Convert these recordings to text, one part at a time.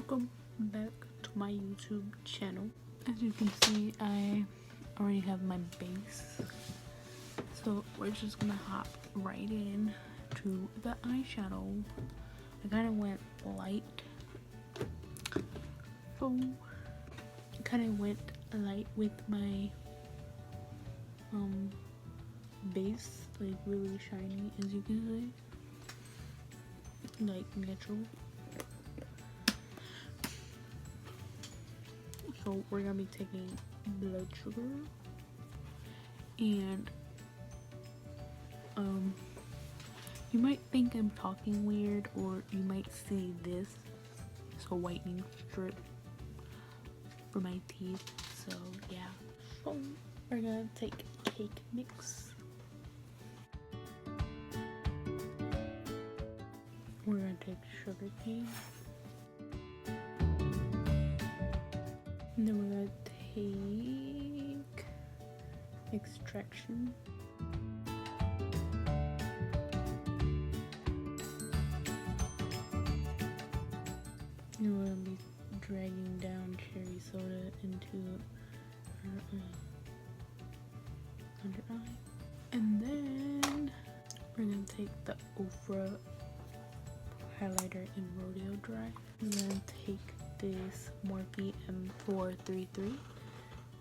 Welcome back to my YouTube channel. As you can see, I already have my base, so we're just gonna hop right in to the eyeshadow. I kind of went light, so kind of went light with my base, like really shiny, as you can see, like natural. So we're gonna be taking blood sugar, and you might think I'm talking weird, or you might see this. It's a whitening strip for my teeth. So yeah. So we're gonna take cake mix. We're gonna take sugar cane. And then we're gonna take extraction. And we're gonna be dragging down cherry soda into her under eye. And then we're gonna take the Ofra highlighter in Rodeo Dry. We're gonna take this Morphe M433.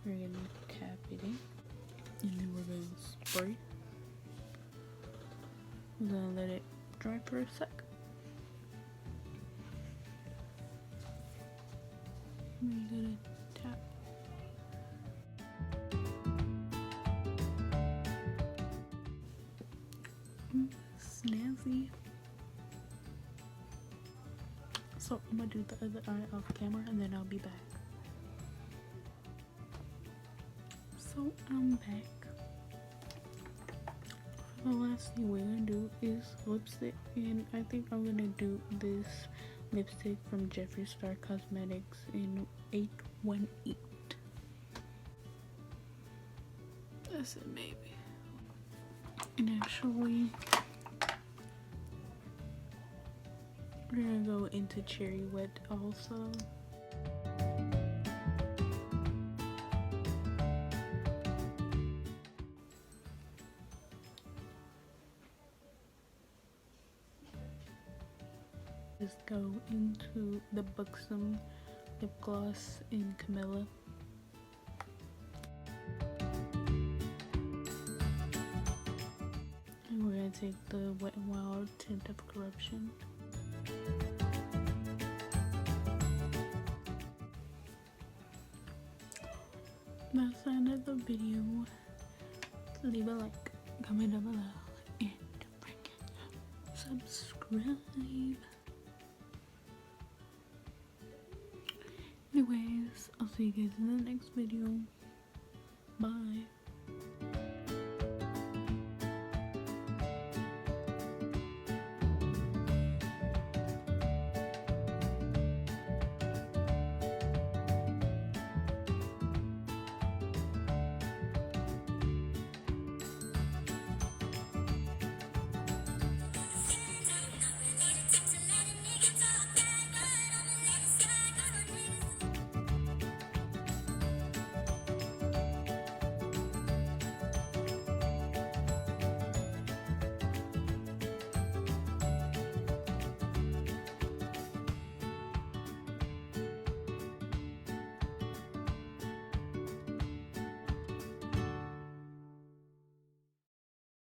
We're gonna tap it in, and then we're gonna spray. We're gonna let it dry for a sec. We're gonna tap. Snazzy. So I'm gonna do the other eye off camera, and then I'll be back. So I'm back. The last thing we're gonna do is lipstick, and I think I'm gonna do this lipstick from Jeffree Star Cosmetics in 818. That's it, maybe. And actually, we're gonna go into Cherry Wet also. Just go into the Buxom lip gloss in Camilla. And we're gonna take the Wet n Wild Tint of Corruption. That's the end of the video. Leave a like, comment down below, and don't forget to subscribe. Anyways, I'll see you guys in the next video. Bye.